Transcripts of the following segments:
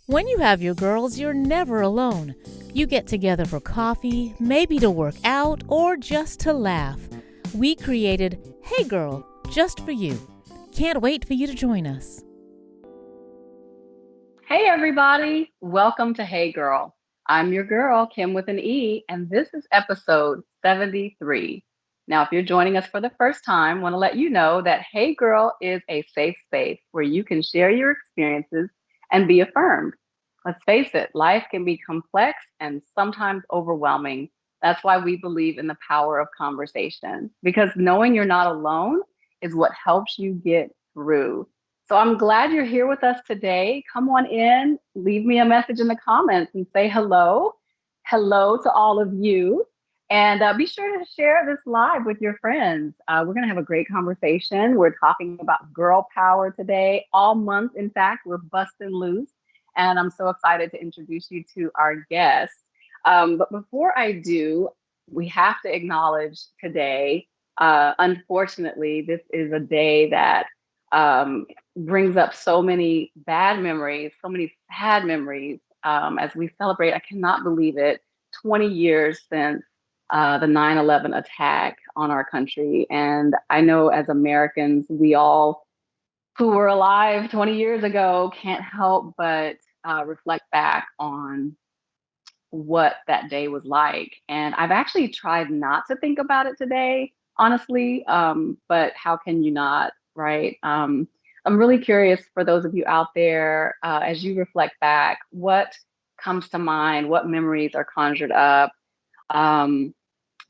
When you have your girls, you're never alone. You get together for coffee, maybe to work out, or just to laugh. We created Hey Girl just for you. Can't wait for you to join us. Hey, everybody. Welcome to Hey Girl. I'm your girl, Kim with an E, and this is episode 73. Now, if you're joining us for the first time, I want to let you know that Hey Girl is a safe space where you can share your experiences and be affirmed. Let's face it, life can be complex and sometimes overwhelming. That's why we believe in the power of conversation, because knowing you're not alone is what helps you get through. So I'm glad you're here with us today. Come on in, leave me a message in the comments and say hello. Hello to all of you. And be sure to share this live with your friends. We're going to have a great conversation. We're talking about girl power today. All month, in fact, we're busting loose. And I'm so excited to introduce you to our guest. But before I do, we have to acknowledge today, unfortunately, this is a day that um, brings up so many bad memories, so many sad memories as we celebrate. I cannot believe it. 20 years since the 9/11 attack on our country. And I know as Americans, we all who were alive 20 years ago can't help but reflect back on what that day was like. And I've actually tried not to think about it today, honestly, but how can you not, right? I'm really curious for those of you out there, as you reflect back, what comes to mind? What memories are conjured up? Um,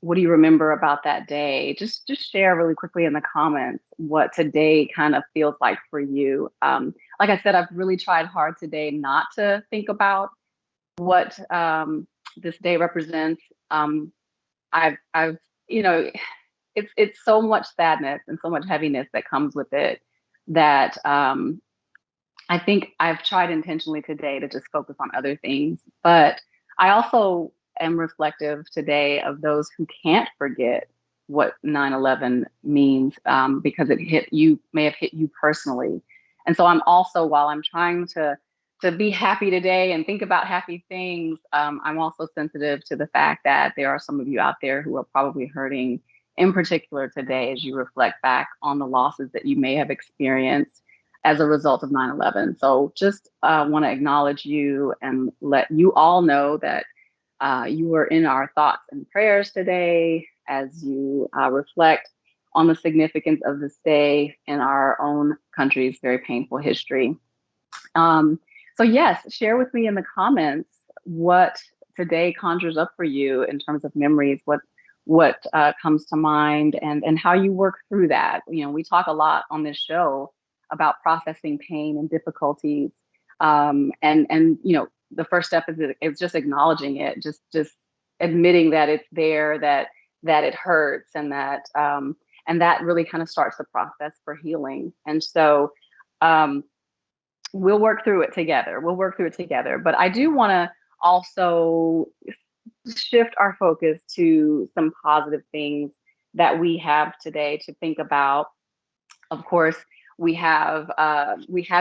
what do you remember about that day? Just share really quickly in the comments what today kind of feels like for you. Like I said, I've really tried hard today not to think about what this day represents. I've, you know, it's so much sadness and so much heaviness that comes with it that I think I've tried intentionally today to just focus on other things. But I also am reflective today of those who can't forget what 9/11 means because it hit you, may have hit you personally. And so I'm also, while I'm trying to be happy today and think about happy things, I'm also sensitive to the fact that there are some of you out there who are probably hurting in particular today as you reflect back on the losses that you may have experienced as a result of 9/11. So just want to acknowledge you and let you all know that you are in our thoughts and prayers today as you reflect on the significance of this day in our own country's very painful history. Um, so yes, share with me in the comments what today conjures up for you in terms of memories, what comes to mind, and how you work through that. You know, we talk a lot on this show about processing pain and difficulties, and you know, the first step is just acknowledging it, just admitting that it's there, that it hurts, and that really kind of starts the process for healing. And so. We'll work through it together. We'll work through it together. But I do want to also shift our focus to some positive things that we have today to think about. Of course, we have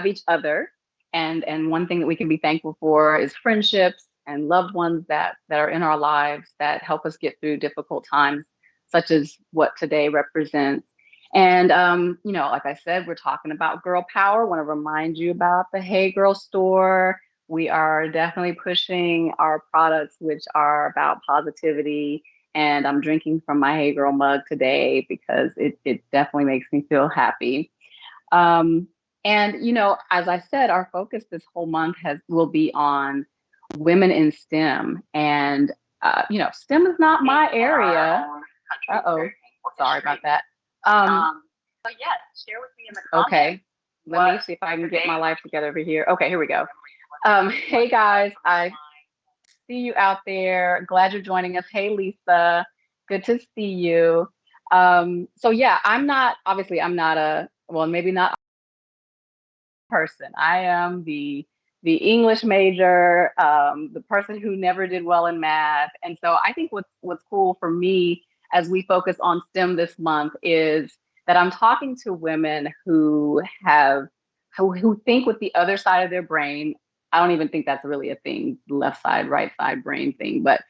each other, and one thing that we can be thankful for is friendships and loved ones that are in our lives that help us get through difficult times, such as what today represents. And you know, like I said, we're talking about girl power. Want to remind you about the Hey Girl store. We are definitely pushing our products, which are about positivity. And I'm drinking from my Hey Girl mug today because it definitely makes me feel happy. Um, and you know, as I said, our focus this whole month has will be on women in STEM. And you know, STEM is not my area. Uh-oh, sorry about that. So yes, share with me in the comments. Okay, let me see if I can get my life together over here. Okay, here we go. Hey guys, I see you out there. Glad you're joining us. Hey Lisa, good to see you. So yeah, I'm not a, well, maybe not a person. I am the English major, the person who never did well in math. And so I think what's cool for me as we focus on STEM this month is that I'm talking to women who think with the other side of their brain, I don't even think that's really a thing, left side, right side brain thing, but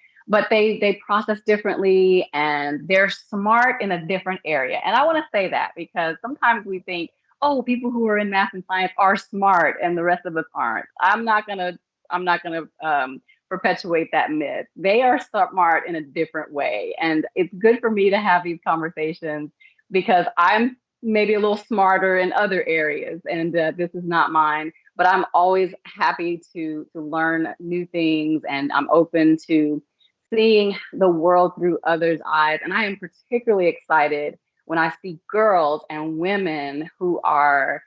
they process differently and they're smart in a different area. And I want to say that because sometimes we think, oh, people who are in math and science are smart and the rest of us aren't. I'm not gonna perpetuate that myth. They are smart in a different way, and it's good for me to have these conversations because I'm maybe a little smarter in other areas, and this is not mine. But I'm always happy to learn new things, and I'm open to seeing the world through others' eyes. And I am particularly excited when I see girls and women who are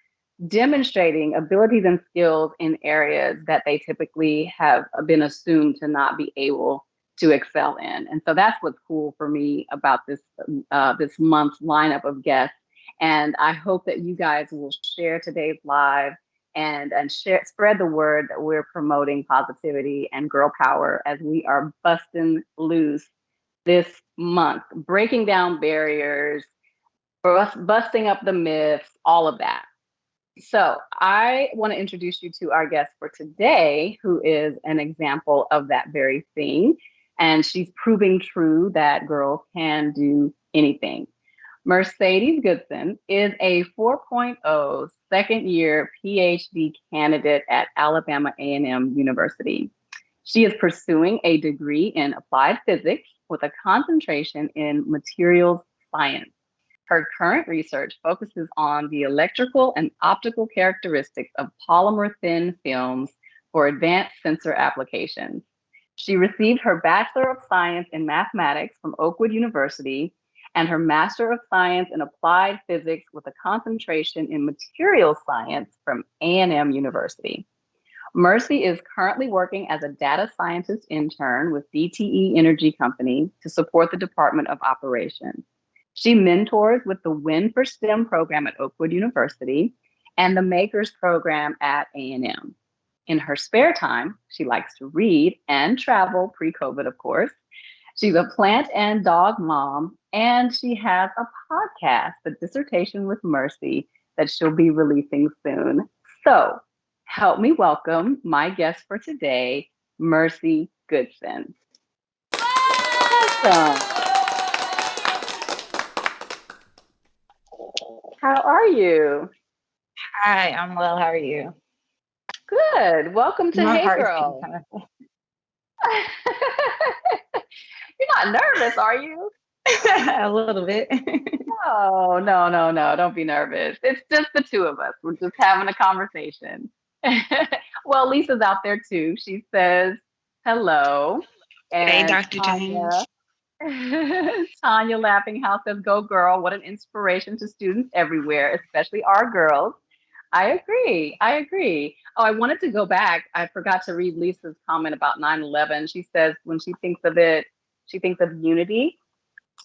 demonstrating abilities and skills in areas that they typically have been assumed to not be able to excel in. And so that's what's cool for me about this month's lineup of guests. And I hope that you guys will share today's live and spread the word that we're promoting positivity and girl power as we are busting loose this month, breaking down barriers, busting up the myths, all of that. So I want to introduce you to our guest for today, who is an example of that very thing. And she's proving true that girls can do anything. Mercedes Goodson is a 4.0 second year PhD candidate at Alabama A&M University. She is pursuing a degree in applied physics with a concentration in materials science. Her current research focuses on the electrical and optical characteristics of polymer thin films for advanced sensor applications. She received her Bachelor of Science in Mathematics from Oakwood University and her Master of Science in Applied Physics with a concentration in Materials Science from A&M University. Mersy is currently working as a data scientist intern with DTE Energy Company to support the Department of Operations. She mentors with the Win for STEM program at Oakwood University and the Makers program at A&M. In her spare time, she likes to read and travel, pre-COVID, of course. She's a plant and dog mom, and she has a podcast, The Dissertation with Mersy, that she'll be releasing soon. So help me welcome my guest for today, Mersy Goodson. Welcome. How are you? Hi, I'm well. How are you? Good. Welcome to My Hey heart's beating Girl. kind of You're not nervous, are you? a little bit. Oh, no, no, no. Don't be nervous. It's just the two of us. We're just having a conversation. Well, Lisa's out there too. She says hello. Hey, And Dr. Tanya, James. Tanya Laughing House says, go girl. What an inspiration to students everywhere, especially our girls. I agree. I agree. Oh, I wanted to go back. I forgot to read Lisa's comment about 9/11. She says when she thinks of it, she thinks of unity.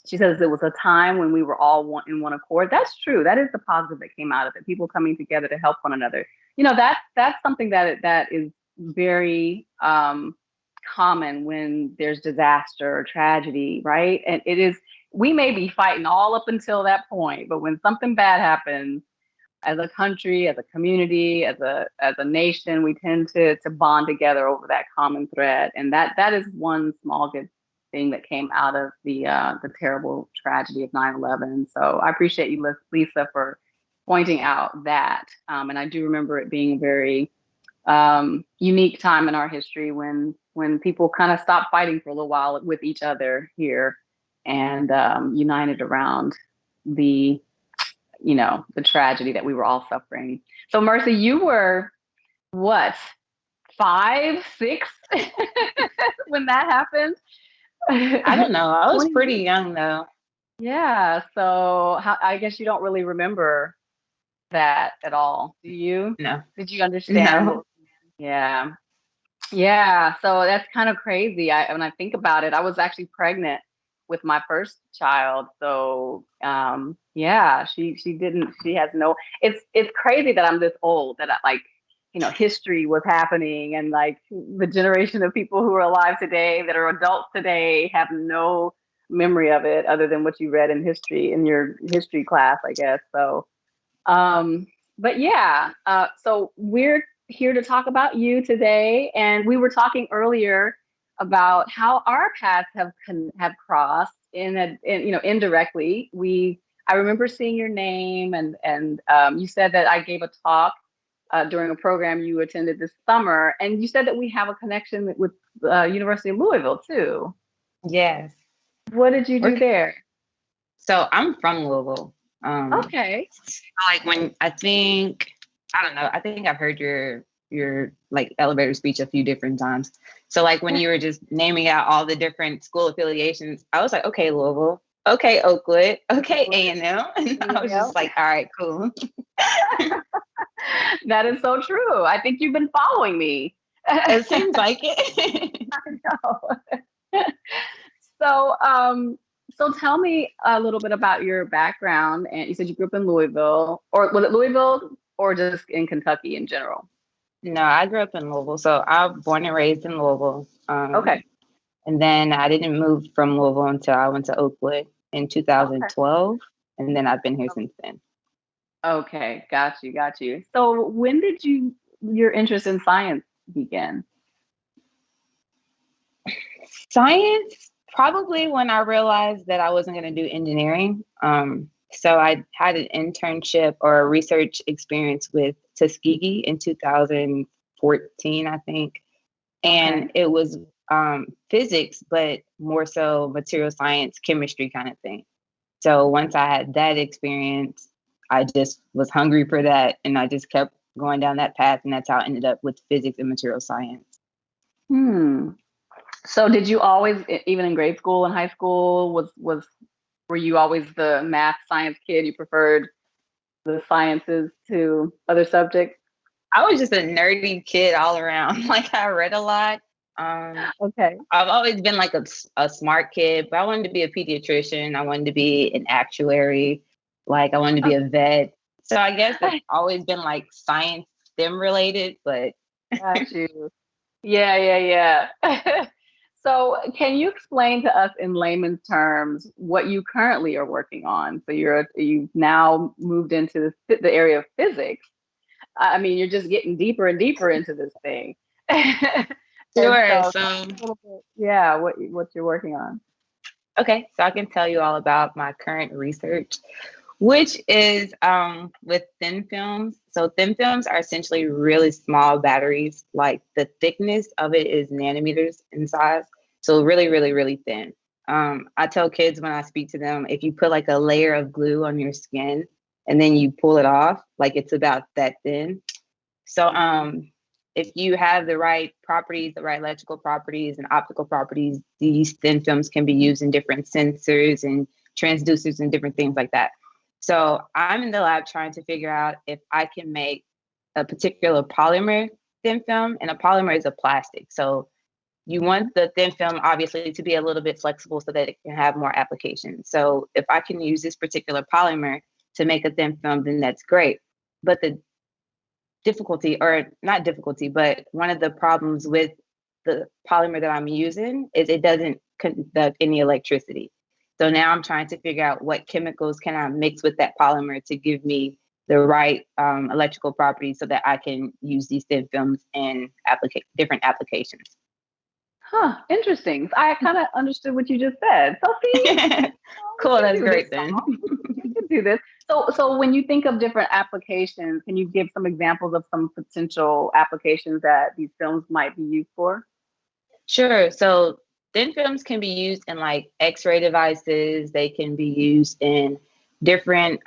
She says it was a time when we were all in one accord. That's true. That is the positive that came out of it. People coming together to help one another. That's something that is very common when there's disaster or tragedy, right? And it is. We may be fighting all up until that point, but when something bad happens, as a country, as a community, as a nation, we tend to bond together over that common thread, and that is one small good thing that came out of the terrible tragedy of 9/11. So I appreciate you, Lisa, for pointing out that, and I do remember it being a very unique time in our history when people kind of stopped fighting for a little while with each other here and united around the the tragedy that we were all suffering. So Mersy, you were what, 5, 6 when that happened? I don't know. I was 20 pretty young though. Yeah. So I guess you don't really remember that at all, do you? No, Did you understand no. what? Yeah. Yeah. So that's kind of crazy. When I think about it, I was actually pregnant with my first child. So yeah, she has no, it's crazy that I'm this old, that I, like, history was happening, and like the generation of people who are alive today that are adults today have no memory of it other than what you read in history in your history class, I guess. So um but yeah, so we're here to talk about you today. And we were talking earlier about how our paths have crossed indirectly. I remember seeing your name, and you said that I gave a talk during a program you attended this summer, and you said that we have a connection with University of Louisville too. Yes. What did you do We're, there? so I'm from Louisville. Okay. Like when I don't know, I think I've heard your like elevator speech a few different times. So like when you were just naming out all the different school affiliations, I was like, okay, Louisville, okay, Oakwood, okay, A&M. And I was just like, all right, cool. That is so true. I think you've been following me. It seems like it. I know. So, so tell me a little bit about your background. And you said you grew up in Louisville, or was it Louisville, or just in Kentucky in general? No, I grew up in Louisville. So I was born and raised in Louisville. Okay. And then I didn't move from Louisville until I went to Oakwood in Okay. 2012. And then I've been here since then. Okay. Got you. Got you. So, when did your interest in science begin? Science, probably when I realized that I wasn't going to do engineering. So I had an internship or a research experience with Tuskegee in 2014, I think. And Okay. it was physics, but more so material science, chemistry kind of thing. So once I had that experience, I just was hungry for that. And I just kept going down that path. And that's how I ended up with physics and material science. Hmm. So, did you always, even in grade school and high school, were you always the math science kid? You preferred the sciences to other subjects? I was just a nerdy kid all around. Like I read a lot. Okay. I've always been like a smart kid, but I wanted to be a pediatrician. I wanted to be an actuary. Like I wanted to be a vet. So I guess it's always been like science STEM related, but Got you. Yeah, yeah, yeah. So, can you explain to us in layman's terms what you currently are working on? So, you've now moved into the area of physics. I mean, you're just getting deeper and deeper into this thing. And sure. so, tell So me a little bit, yeah, what you're working on. okay, so I can tell you all about my current research, which is with thin films. So thin films are essentially really small batteries. Like the thickness of it is nanometers in size. So really, really, really thin. I tell kids when I speak to them, if you put like a layer of glue on your skin and then you pull it off, like it's about that thin. So if you have the right properties, the right electrical properties and optical properties, these thin films can be used in different sensors and transducers and different things like that. So I'm in the lab trying to figure out if I can make a particular polymer thin film, and a polymer is a plastic. So you want the thin film obviously to be a little bit flexible so that it can have more applications. So if I can use this particular polymer to make a thin film, then that's great. But the difficulty, or not difficulty, but one of the problems with the polymer that I'm using is it doesn't conduct any electricity. So now I'm trying to figure out what chemicals can I mix with that polymer to give me the right electrical properties so that I can use these thin films in different applications. Huh, interesting. I kind of understood what you just said. So see, we Cool, can that's do this, great then. y'all. We can do this. So when you think of different applications, can you give some examples of some potential applications that these films might be used for? Sure. So thin films can be used in like X-ray devices. They can be used in different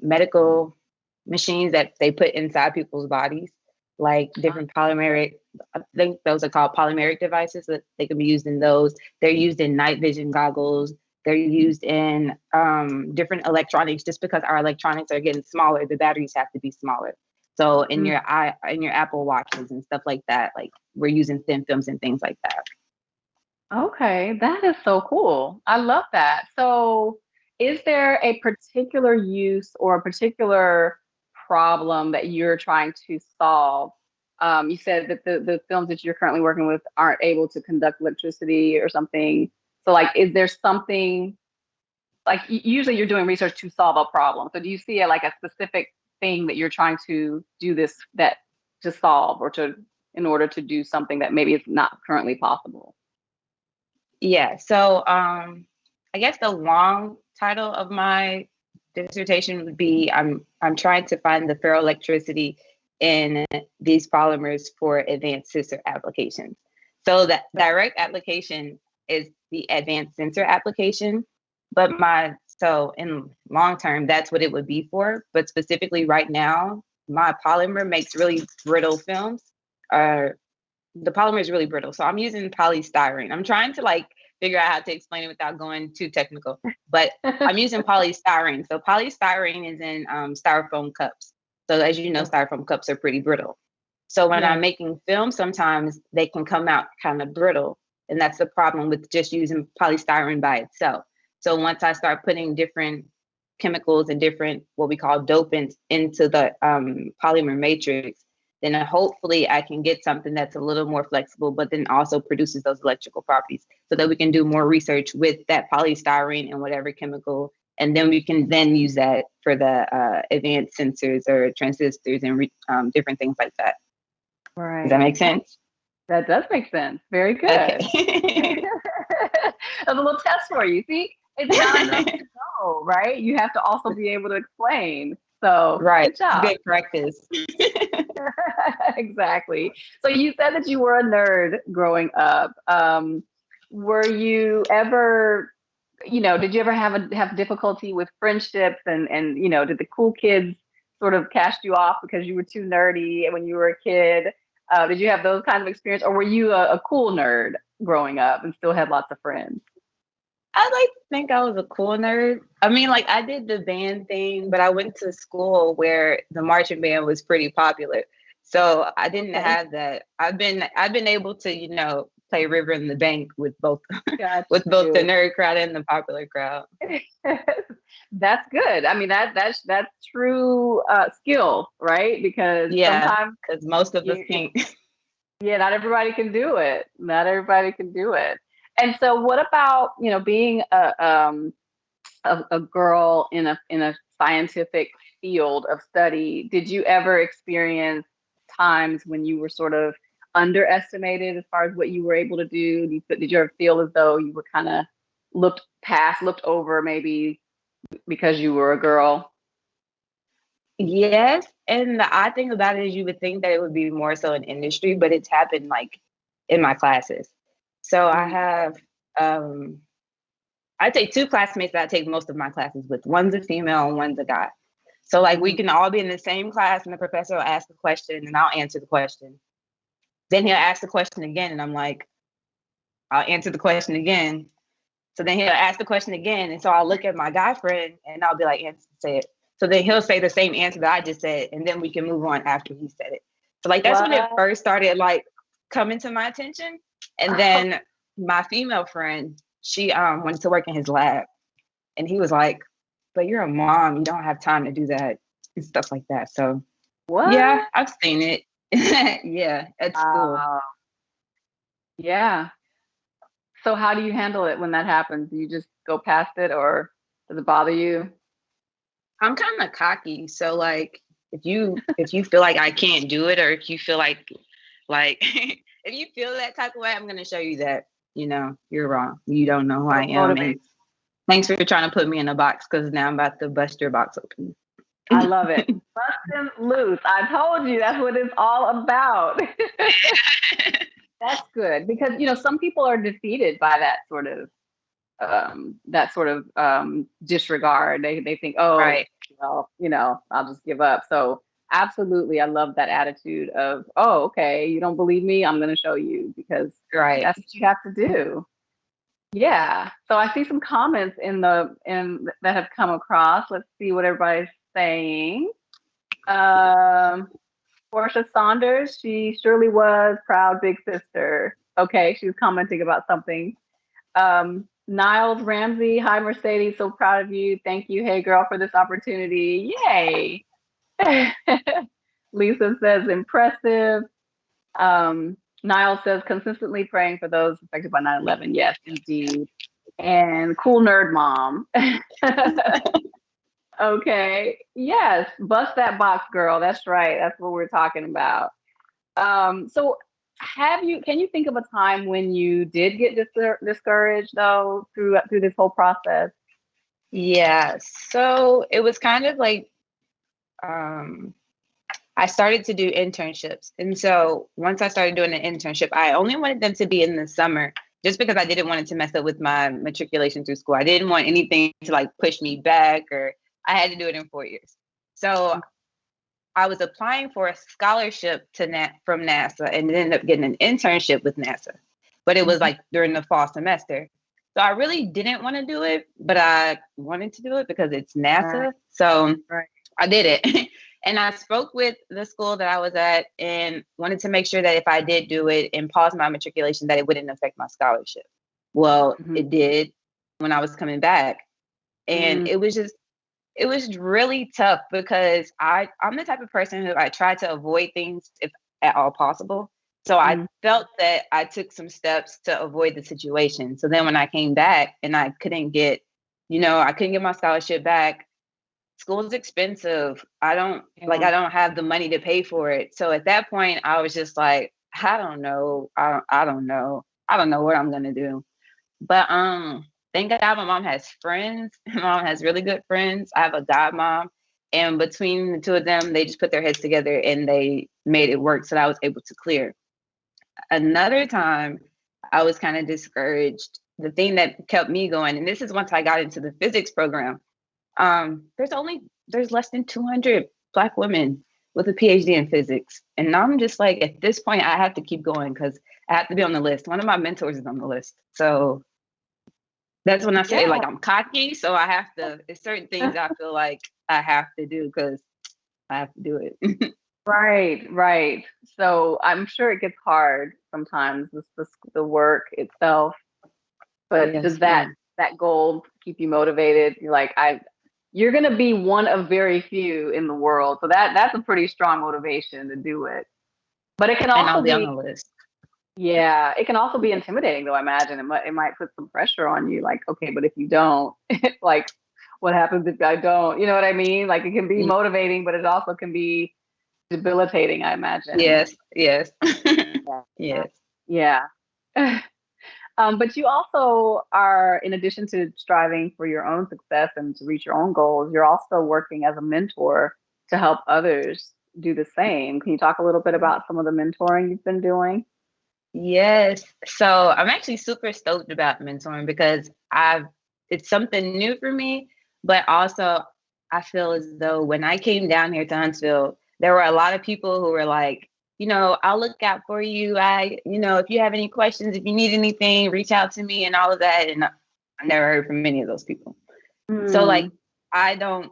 medical machines that they put inside people's bodies, like different polymeric. I think those are called polymeric devices. That they can be used in those. They're used in night vision goggles. They're used in different electronics. Just because our electronics are getting smaller, the batteries have to be smaller. So in your Apple watches and stuff like that, like we're using thin films and things like that. Okay, that is so cool. I love that. So, is there a particular use or a particular problem that you're trying to solve? You said that the films that you're currently working with aren't able to conduct electricity or something. So, like, is there something like usually you're doing research to solve a problem? So, do you see like a specific thing that you're trying to do this that solve or in order to do something that maybe is not currently possible? Yeah. So I guess the long title of my dissertation would be I'm trying to find the ferroelectricity in these polymers for advanced sensor applications. So that direct application is the advanced sensor application, but so in long term, that's what it would be for. But specifically right now, my polymer makes really brittle films. The polymer is really brittle. So I'm using polystyrene. I'm trying to like figure out how to explain it without going too technical, but I'm using polystyrene. So polystyrene is in styrofoam cups. So as you know, styrofoam cups are pretty brittle. So when I'm making film, sometimes they can come out kind of brittle. And that's the problem with just using polystyrene by itself. So once I start putting different chemicals and different what we call dopants into the polymer matrix, then hopefully I can get something that's a little more flexible, but then also produces those electrical properties so that we can do more research with that polystyrene and whatever chemical. And then we can then use that for the advanced sensors or transistors and different things like that. Right. Does that make sense? That does make sense. Very good. Okay. That's a little test for you. See, it's not enough to know, right? You have to also be able to explain. So, right. Good job. Good practice. Exactly. So you said that you were a nerd growing up. Were you ever, did you ever have difficulty with friendships and did the cool kids sort of cast you off because you were too nerdy when you were a kid? Did you have those kind of experience, or were you a cool nerd growing up and still had lots of friends? I like to think I was a cool nerd. I mean, like I did the band thing, but I went to school where the marching band was pretty popular. So I didn't have that. I've been able to, play River in the Bank with both with both the nerd crowd and the popular crowd. That's good. I mean that's true skill, right? Because sometimes because most of us can't. Yeah, not everybody can do it. Not everybody can do it. And so what about, being a girl in a scientific field of study? Did you ever experience times when you were sort of underestimated as far as what you were able to do? Did you ever feel as though you were kind of looked over maybe because you were a girl? Yes. And the odd thing about it is you would think that it would be more so in industry, but it's happened like in my classes. So I have, I'd say 2 classmates that I take most of my classes with. One's a female and one's a guy. So like we can all be in the same class and the professor will ask a question and I'll answer the question. Then he'll ask the question again and I'm like, I'll answer the question again. So then he'll ask the question again. And so I'll look at my guy friend and I'll be like, say it. So then he'll say the same answer that I just said, and then we can move on after he said it. So like that's when it first started like coming to my attention. And then my female friend, she wanted to work in his lab. And he was like, but you're a mom, you don't have time to do that and stuff like that. So yeah, I've seen it. Yeah, at school. Yeah. So how do you handle it when that happens? Do you just go past it or does it bother you? I'm kind of cocky. So like if you feel like I can't do it, or if you feel like if you feel that type of way, I'm gonna show you that, you're wrong. You don't know who I am. And thanks for trying to put me in a box, because now I'm about to bust your box open. I love it. Bust them loose. I told you that's what it's all about. That's good, because some people are defeated by that sort of disregard. They think, oh, right. well, I'll just give up. So absolutely, I love that attitude of, oh, okay, you don't believe me, I'm going to show you, because that's what you have to do. Yeah. So I see some comments in that have come across. Let's see what everybody's saying. Portia Saunders, she surely was proud big sister. Okay, she was commenting about something. Niles Ramsey, hi Mercedes, so proud of you. Thank you, hey girl, for this opportunity. Yay. Lisa says impressive. Niles says consistently praying for those affected by 9/11. Yes, indeed. And cool nerd mom. Okay. Yes. Bust that box, girl. That's right. That's what we're talking about. So can you think of a time when you did get discouraged though through this whole process? Yeah. So it was kind of like um, I started to do internships. And so once I started doing an internship, I only wanted them to be in the summer just because I didn't want it to mess up with my matriculation through school. I didn't want anything to like push me back, or I had to do it in 4 years. So I was applying for a scholarship to from NASA and ended up getting an internship with NASA. But it was Mhm. like during the fall semester. So I really didn't want to do it, but I wanted to do it because it's Right, NASA. So right. I did it. And I spoke with the school that I was at and wanted to make sure that if I did do it and pause my matriculation, that it wouldn't affect my scholarship. Well, Mhm. it did when I was coming back. And Mm, it was really tough because I'm the type of person who I try to avoid things if at all possible. So I mm, felt that I took some steps to avoid the situation. So then when I came back and I couldn't get my scholarship back. School is expensive. yeah. I don't have the money to pay for it. So at that point I was just like, I don't know. I don't know. I don't know what I'm gonna do. But thank God my mom has friends. My mom has really good friends. I have a godmom. And between the two of them, they just put their heads together and they made it work so that I was able to clear. Another time I was kind of discouraged. The thing that kept me going, and this is once I got into the physics program, there's less than 200 Black women with a PhD in physics. And I'm just like, at this point, I have to keep going because I have to be on the list. One of my mentors is on the list. So that's when I say Yeah. like I'm cocky, so I have to. It's certain things I feel like I have to do because I have to do it. Right, right. So I'm sure it gets hard sometimes, the work itself. But does Yes, ma'am. that goal keep you motivated? You're gonna be one of very few in the world. So that's a pretty strong motivation to do it. But it can And I'll also be on be, the list. yeah, it can also be intimidating though, I imagine. It might put some pressure on you, like, okay, but if you don't, like what happens if I don't? You know what I mean? Like it can be Y- motivating, but it also can be debilitating, I imagine. Yes, yes, Yeah. yes. Yeah. But you also are, in addition to striving for your own success and to reach your own goals, you're also working as a mentor to help others do the same. Can you talk a little bit about some of the mentoring you've been doing? Yes. So I'm actually super stoked about mentoring because it's something new for me, but also I feel as though when I came down here to Huntsville, there were a lot of people who were like, I'll look out for you. If you have any questions, if you need anything, reach out to me and all of that. And I never heard from many of those people. So like Hmm. I don't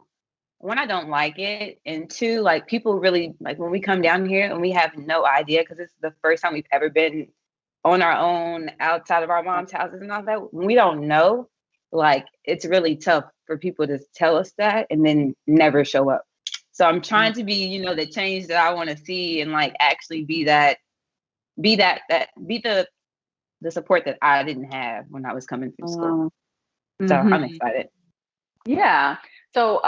one, I don't like it. And two, like people really like when we come down here and we have no idea because it's the first time we've ever been on our own outside of our mom's houses and all that. When we don't know, like it's really tough for people to tell us that and then never show up. So I'm trying to be, the change that I want to see and like actually be the support that I didn't have when I was coming through school. So I'm Mm-hmm. excited. Yeah. So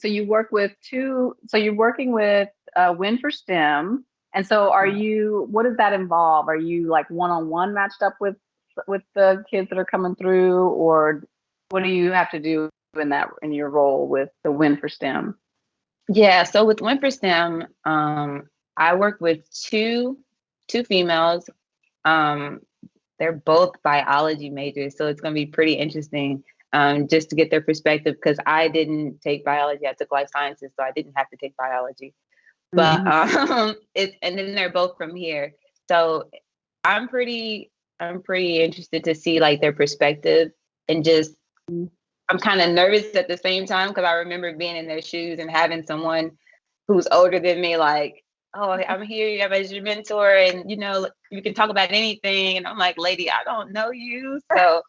you're working with Win for STEM. And so what does that involve? Are you like one-on-one matched up with the kids that are coming through, or what do you have to do in your role with the Win for STEM? Yeah, so with Win for STEM, I work with two females. Um, they're both biology majors, so it's going to be pretty interesting just to get their perspective because I didn't take biology. I took life sciences, so I didn't have to take biology. But Hmm. and then they're both from here, so I'm pretty interested to see like their perspective and just I'm kind of nervous at the same time because I remember being in their shoes and having someone who's older than me, like, oh, I'm here as your mentor, and you can talk about anything. And I'm like, lady, I don't know you, so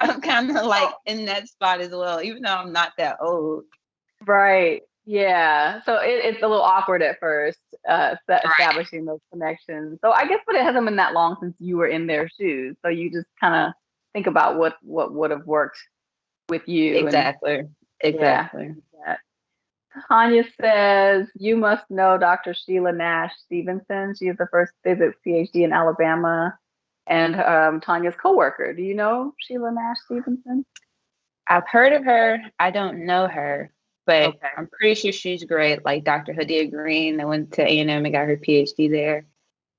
I'm kind of like in that spot as well, even though I'm not that old. Right. Yeah. So it's a little awkward at first, Right. establishing those connections. So I guess, but it hasn't been that long since you were in their shoes. So you just kind of think about what would have worked with you, and Exactly. yeah. Exactly. Yeah. Tanya says, you must know Dr. Sheila Nash Stevenson. She is the first physics PhD in Alabama and Tanya's coworker. Do you know Sheila Nash Stevenson? I've heard of her. I don't know her, but Okay. I'm pretty sure she's great. Like Dr. Hadia Green, that went to A&M and got her PhD there.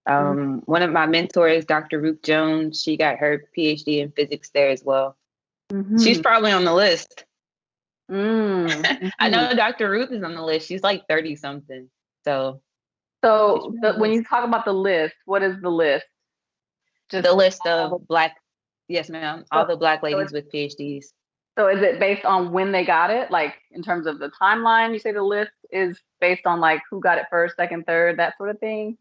One of my mentors, Dr. Ruth Jones, she got her PhD in physics there as well. She's probably on the list. I know Dr. Ruth is on the list. She's like 30 something. So when you talk about the list, what is the list? Just the list of Black, yes, ma'am, all the Black ladies with PhDs. So is it based on when they got it? Like in terms of the timeline, you say the list is based on like who got it first, second, third, that sort of thing?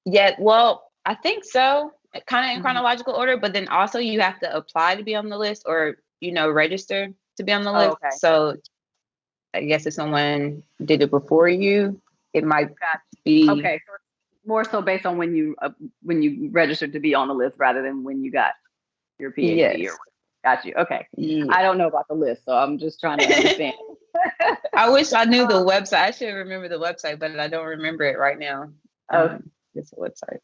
Yeah, well, I think so, kind of in chronological order, but then also you have to apply to be on the list or, register to be on the list. Okay. So I guess if someone did it before you, it might be. Okay, so it's more so based on when you registered to be on the list rather than when you got your PhD. Yes. Got you. Okay. Yeah. I don't know about the list, so I'm just trying to understand. I wish I knew the website. I should remember the website, but I don't remember it right now. It's a website.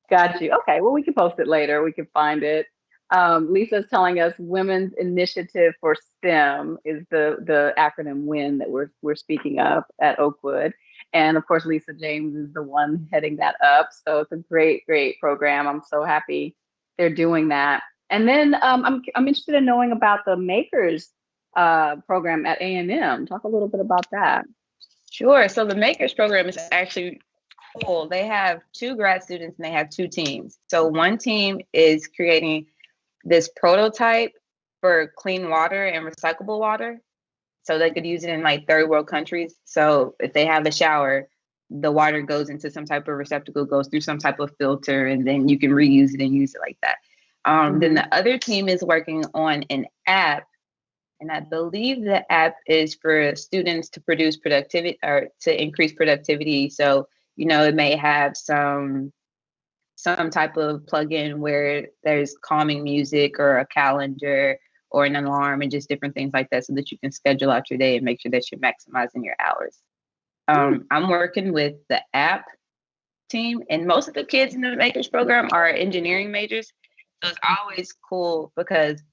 Got you. Okay. Well, we can post it later. We can find it. Lisa's telling us Women's Initiative for STEM is the acronym WIN that we're speaking of at Oakwood. And of course, Lisa James is the one heading that up. So it's a great, great program. I'm so happy they're doing that. And then I'm interested in knowing about the Makers program at A&M. Talk a little bit about that. Sure. So the Makers program is actually cool. They have 2 grad students and they have 2 teams. So one team is creating this prototype for clean water and recyclable water. So they could use it in like third world countries. So if they have a shower, the water goes into some type of receptacle, goes through some type of filter, and then you can reuse it and use it like that. Then the other team is working on an app. And I believe the app is for students to produce productivity or to increase productivity. So, it may have some type of plugin where there's calming music or a calendar or an alarm and just different things like that so that you can schedule out your day and make sure that you're maximizing your hours. I'm working with the app team, and most of the kids in the Makers program are engineering majors. So it's always cool because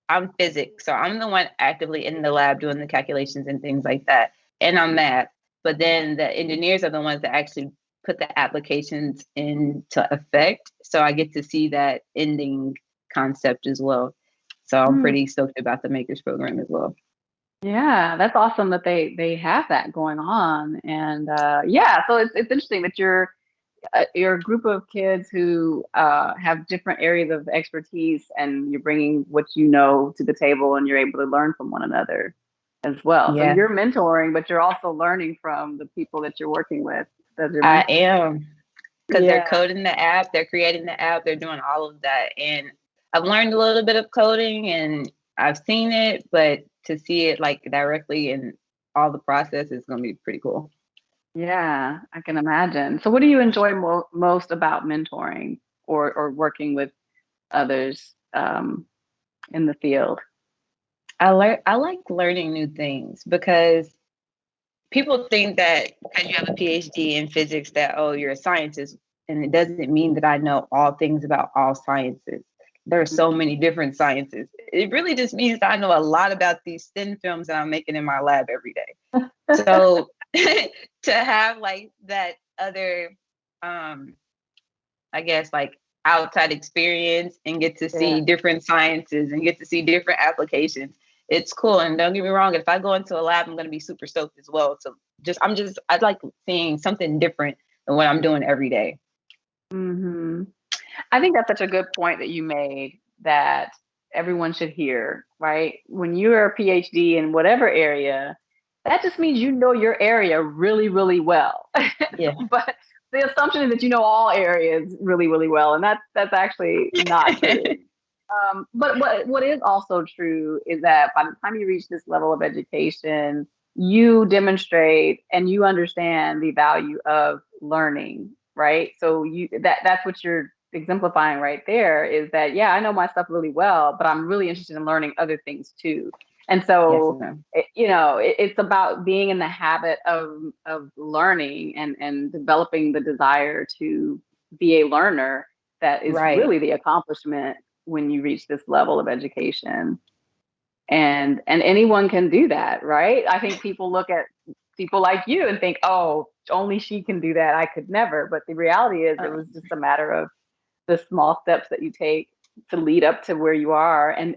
I'm physics, so I'm the one actively in the lab doing the calculations and things like that. And I'm math, but then the engineers are the ones that actually put the applications into effect. So I get to see that ending concept as well. So I'm pretty stoked about the Makers program as well. Yeah, that's awesome that they have that going on. And so it's interesting that you're a group of kids who have different areas of expertise, and you're bringing what you know to the table, and you're able to learn from one another as well. Yeah. So you're mentoring, but you're also learning from the people that you're working with. I am, because they're coding the app, they're creating the app, they're doing all of that. And I've learned a little bit of coding and I've seen it, but to see it like directly in all the process is going to be pretty cool. Yeah, I can imagine. So what do you enjoy most about mentoring or working with others in the field? I like learning new things because people think that because you have a PhD in physics that, oh, you're a scientist, and it doesn't mean that I know all things about all sciences. There are so many different sciences. It really just means that I know a lot about these thin films that I'm making in my lab every day. So to have like that other, I guess like outside experience and get to see different sciences and get to see different applications, it's cool. And don't get me wrong, if I go into a lab, I'm going to be super stoked as well. So I like seeing something different than what I'm doing every day. I think that's such a good point that you made that everyone should hear, right? When you're a PhD in whatever area, that just means you know your area really, really well. Yeah. But the assumption is that you know all areas really, really well, and that's actually not true. But what is also true is that by the time you reach this level of education, you demonstrate and you understand the value of learning, right? So that's what you're exemplifying right there, is that, yeah, I know my stuff really well, but I'm really interested in learning other things too. And Yes, so, ma'am. it's about being in the habit of learning and developing the desire to be a learner. That is Right. really the accomplishment when you reach this level of education. And anyone can do that, right? I think people look at people like you and think, oh, only she can do that. I could never. But the reality is, it was Um, just a matter of the small steps that you take to lead up to where you are, and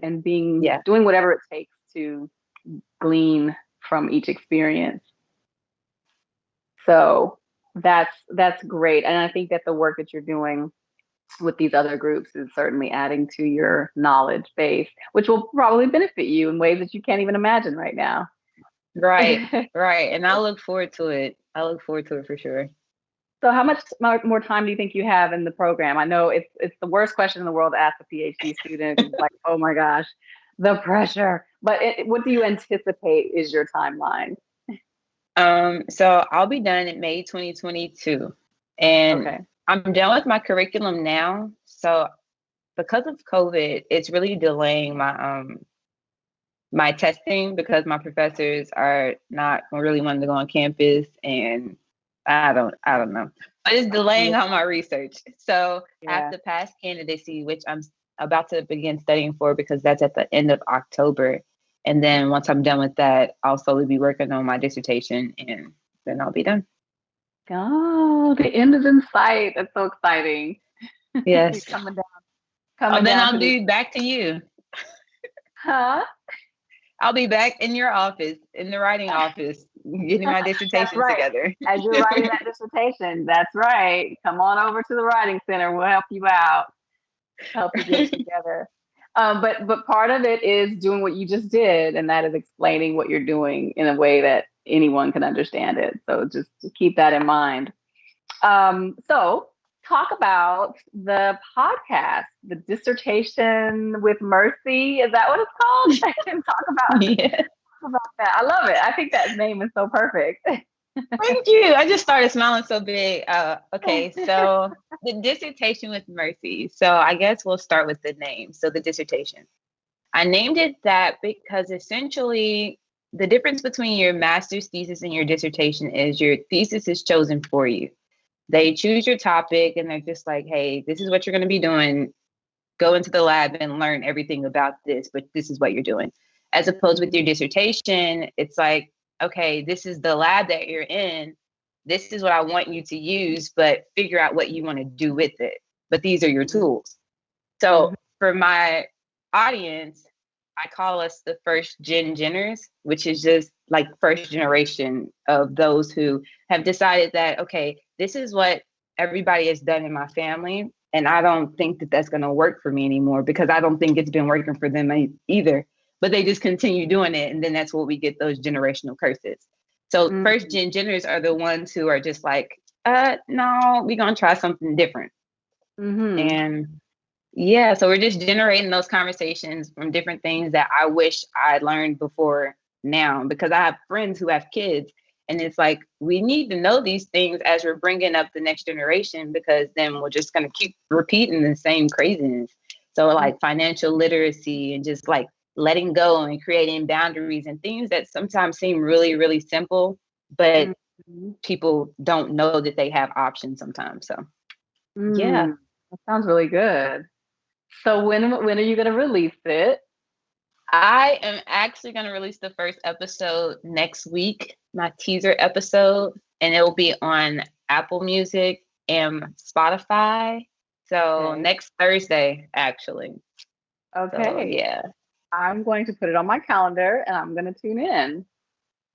yeah. doing whatever it takes to glean from each experience. So that's great. And I think that the work that you're doing with these other groups is certainly adding to your knowledge base, which will probably benefit you in ways that you can't even imagine right now. Right. Right. And I look forward to it. I look forward to it for sure. So how much more time do you think you have in the program? I know it's the worst question in the world to ask a PhD student. It's like, oh my gosh, the pressure. But what do you anticipate is your timeline? So I'll be done in May 2022. And Okay. I'm done with my curriculum now. So because of COVID, it's really delaying my testing because my professors are not really wanting to go on campus, and I don't know. But it's delaying Yeah. on my research. So I have Yeah. to pass candidacy, which I'm about to begin studying for because that's at the end of October. And then once I'm done with that, I'll slowly be working on my dissertation and then I'll be done. Oh, the end is in sight. That's so exciting. You're Yes. coming Then down I'll to this. be back to you. Huh? I'll be back in your office, in the writing office, getting my That's dissertation right. together. As you're writing that dissertation, that's right. Come on over to the writing center. We'll help you out, help you get it together. But part of it is doing what you just did, and that is explaining what you're doing in a way that anyone can understand it. So just to keep that in mind. So talk about the podcast, the dissertation with Mersy. Is that what it's called? And Yeah. talk about that. I love it. I think that name is so perfect. Thank you. I just started smiling so big. Okay, so the dissertation with Mercy. So I guess we'll start with the name. So the dissertation. I named it that because essentially the difference between your master's thesis and your dissertation is your thesis is chosen for you. They choose your topic and they're just like, hey, this is what you're going to be doing. Go into the lab and learn everything about this, but this is what you're doing. As opposed with your dissertation, it's like, okay, this is the lab that you're in. This is what I want you to use, but figure out what you want to do with it. But these are your tools. Mhm. So for my audience, I call us the first Jenners, which is just like first generation of those who have decided that, okay, this is what everybody has done in my family. And I don't think that that's going to work for me anymore because I don't think it's been working for them either. But they just continue doing it. And then that's what we get those generational curses. So first Mhm. Jenners are the ones who are just like, no, we're going to try something different. Mhm. And yeah, so we're just generating those conversations from different things that I wish I learned before now because I have friends who have kids and it's like we need to know these things as we're bringing up the next generation because then we're just going to keep repeating the same craziness. So like financial literacy and just like letting go and creating boundaries and things that sometimes seem really really simple, but Mhm. people don't know that they have options sometimes. So yeah. Mm. That sounds really good. So when are you going to release it? I am actually going to release the first episode next week, my teaser episode, and it will be on Apple Music and Spotify. So Okay. next Thursday, actually. So Okay. yeah. I'm going to put it on my calendar and I'm going to tune in.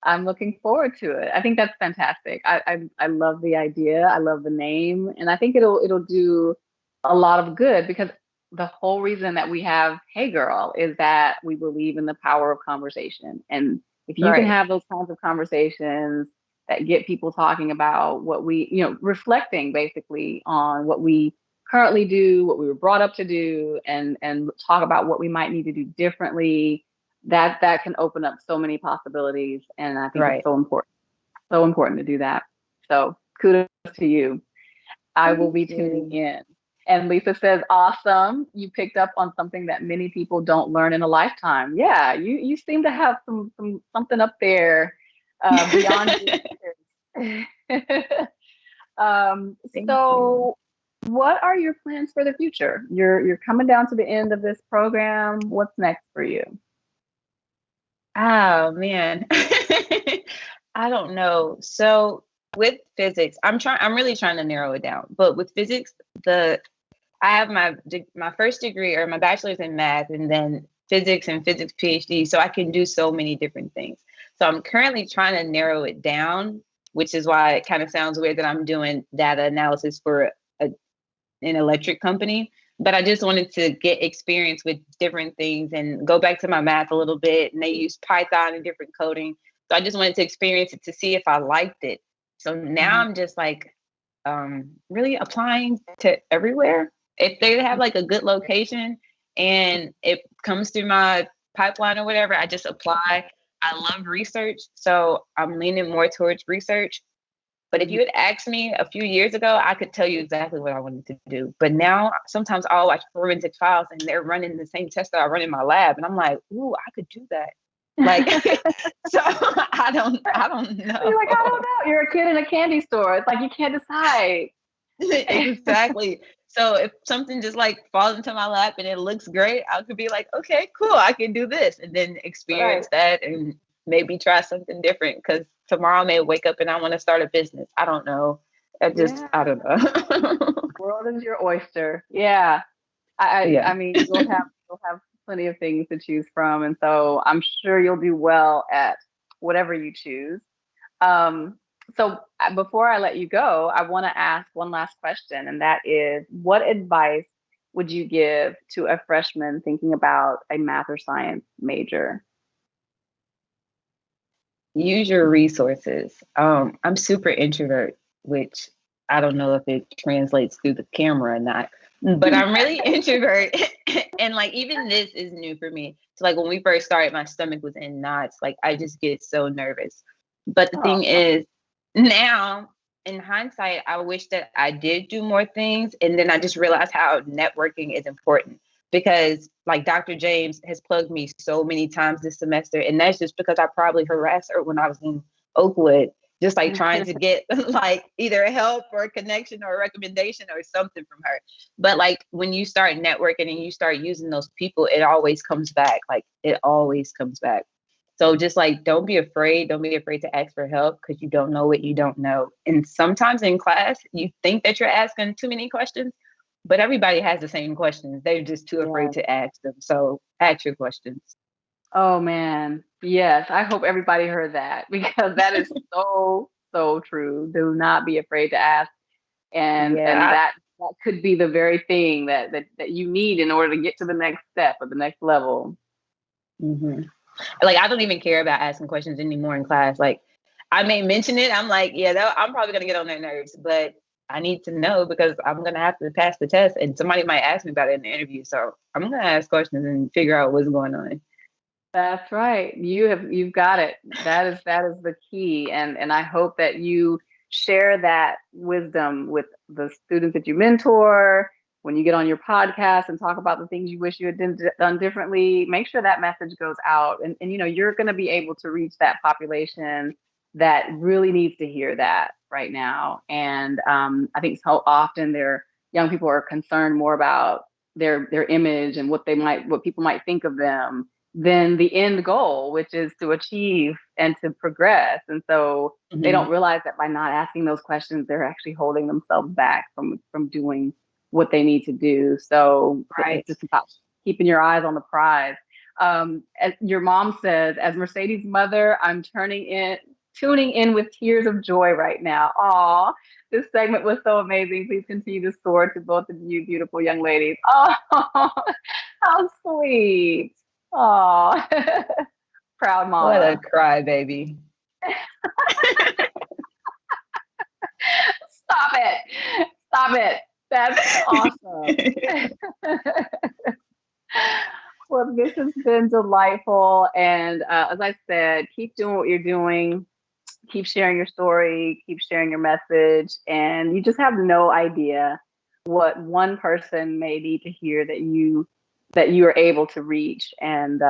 I'm looking forward to it. I think that's fantastic. I love the idea. I love the name, and I think it'll do a lot of good because the whole reason that we have Hey Girl is that we believe in the power of conversation. And if you can Right. have those kinds of conversations that get people talking about what we, reflecting basically on what we currently do, what we were brought up to do, and talk about what we might need to do differently, that can open up so many possibilities, and I think it's Right. so important to do that. So kudos to you. I will Thank be tuning you. in. And Lisa says, awesome. You picked up on something that many people don't learn in a lifetime. Yeah, you seem to have something up there beyond your years. Thank you. So what are your plans for the future? You're coming down to the end of this program. What's next for you? Oh man. I don't know. So with physics, I'm really trying to narrow it down. But with physics, the I have my first degree or my bachelor's in math and then physics and physics PhD. So I can do so many different things. So I'm currently trying to narrow it down, which is why it kind of sounds weird that I'm doing data analysis for a, an electric company. But I just wanted to get experience with different things and go back to my math a little bit. And they use Python and different coding. So I just wanted to experience it to see if I liked it. So now Mhm. I'm just like really applying to everywhere. If they have like a good location and it comes through my pipeline or whatever, I just apply. I love research. So I'm leaning more towards research. But if you had asked me a few years ago, I could tell you exactly what I wanted to do. But now sometimes I'll watch forensic files and they're running the same test that I run in my lab. And I'm like, ooh, I could do that. Like, so I don't You're like, I don't know. know. You're a kid in a candy store. It's like you can't decide. Exactly. So if something just like falls into my lap and it looks great, I could be like, okay, cool, I can do this and then Right. experience that and maybe try something different because tomorrow I may wake up and I want to start a business. I don't know. Yeah. I don't know. World is your oyster. Yeah. Yeah. I mean, you'll have plenty of things to choose from, and so I'm sure you'll do well at whatever you choose. Um, so before I let you go, I want to ask one last question, and that is, what advice would you give to a freshman thinking about a math or science major? Use your resources. I'm super introvert, which I don't know if it translates through the camera or not, but I'm really introvert. And like even this is new for me. So like when we first started, my stomach was in knots. Like I just get so nervous. But the thing Oh, is, now in hindsight, I wish that I did do more things. And then I just realized how networking is important because like Dr. James has plugged me so many times this semester. And that's just because I probably harassed her when I was in Oakwood, just like trying to get like either help or a connection or a recommendation or something from her. But like when you start networking and you start using those people, it always comes back. Like it always comes back. So just like don't be afraid. Don't be afraid to ask for help because you don't know what you don't know. And sometimes in class, you think that you're asking too many questions, but everybody has the same questions. They're just too afraid yeah. to ask them. So ask your questions. Oh man. Yes. I hope everybody heard that because that is so true. Do not be afraid to ask. And Yeah. that could be the very thing that you need in order to get to the next step or the next level. hmm Like I don't even care about asking questions anymore in class. Like I may mention it. I'm like, yeah, I'm probably gonna get on their nerves, but I need to know because I'm gonna have to pass the test, and somebody might ask me about it in the interview. So I'm gonna ask questions and figure out what's going on. That's right. You've got it. That is the key. And I hope that you share that wisdom with the students that you mentor. When you get on your podcast and talk about the things you wish you had done differently, make sure that message goes out. And you're going to be able to reach that population that really needs to hear that right now. And I think so often young people are concerned more about their image and what people might think of them than the end goal, which is to achieve and to progress. And so they hmm don't realize that by not asking those questions, they're actually holding themselves back from doing what they need to do. So Right. it's just about keeping your eyes on the prize. As your mom says, as Mercedes' mother, I'm tuning in with tears of joy right now. Aw, this segment was so amazing. Please continue to soar to both of you beautiful young ladies. Oh, how sweet. Oh, proud What a mama. crybaby. Stop it. Stop it. That's awesome. Well, this has been delightful. And as I said, keep doing what you're doing. Keep sharing your story. Keep sharing your message. And you just have no idea what one person may need to hear that you are able to reach. And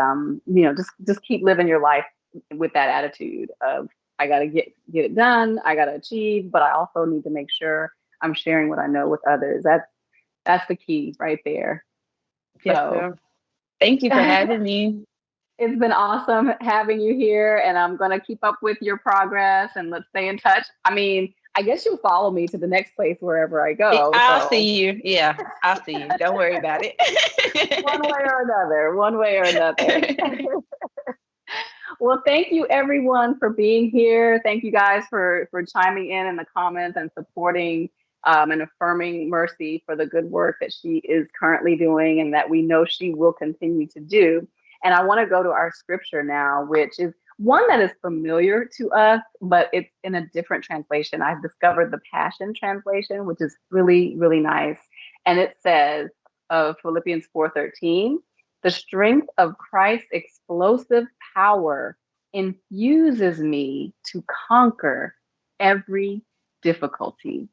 just keep living your life with that attitude of, I got to get it done, I got to achieve, but I also need to make sure I'm sharing what I know with others. That's the key right there. Yes, So sir. Thank you for having me. it's been awesome having you here, and I'm going to keep up with your progress, and let's stay in touch. I mean, I guess you'll follow me to the next place wherever I go. I'll So see you. Yeah, I'll see you. Don't worry about it. one way or another. Well, thank you everyone for being here. Thank you guys for chiming in the comments and supporting and affirming Mersy for the good work that she is currently doing and that we know she will continue to do. And I want to go to our scripture now, which is one that is familiar to us, but it's in a different translation. I've discovered the Passion Translation, which is really, really nice. And it says of Philippians 4:13, the strength of Christ's explosive power infuses me to conquer every difficulty.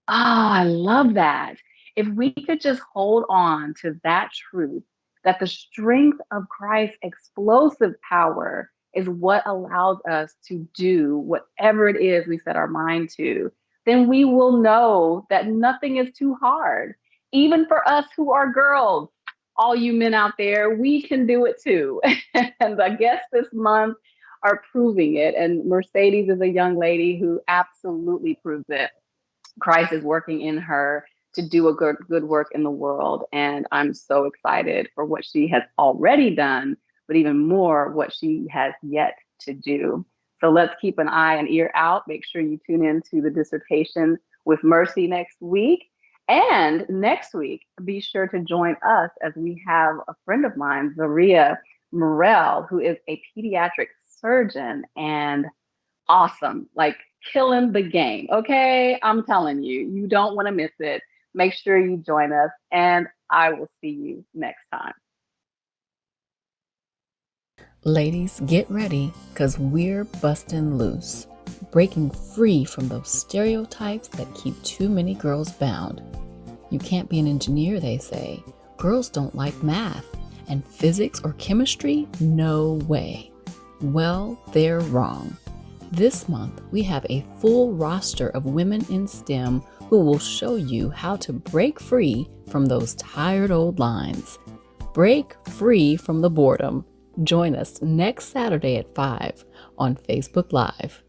Oh, I love that. If we could just hold on to that truth, that the strength of Christ's explosive power is what allows us to do whatever it is we set our mind to, then we will know that nothing is too hard. Even for us who are girls, all you men out there, we can do it too. And the guests this month are proving it. And Mercedes is a young lady who absolutely proves it. Christ is working in her to do a good work in the world. And I'm so excited for what she has already done, but even more what she has yet to do. So let's keep an eye and ear out. Make sure you tune in to the dissertation with Mersy next week. And next week, be sure to join us as we have a friend of mine, Zaria Morel, who is a pediatric surgeon and awesome, like killing the game. Okay, I'm telling you, you don't want to miss it. Make sure you join us, and I will see you next time. Ladies, get ready, because we're busting loose, breaking free from those stereotypes that keep too many girls bound. You can't be an engineer, they say. Girls don't like math, and physics or chemistry? No way. Well, they're wrong. This month, we have a full roster of women in STEM who will show you how to break free from those tired old lines. Break free from the boredom. Join us next Saturday at 5 on Facebook Live.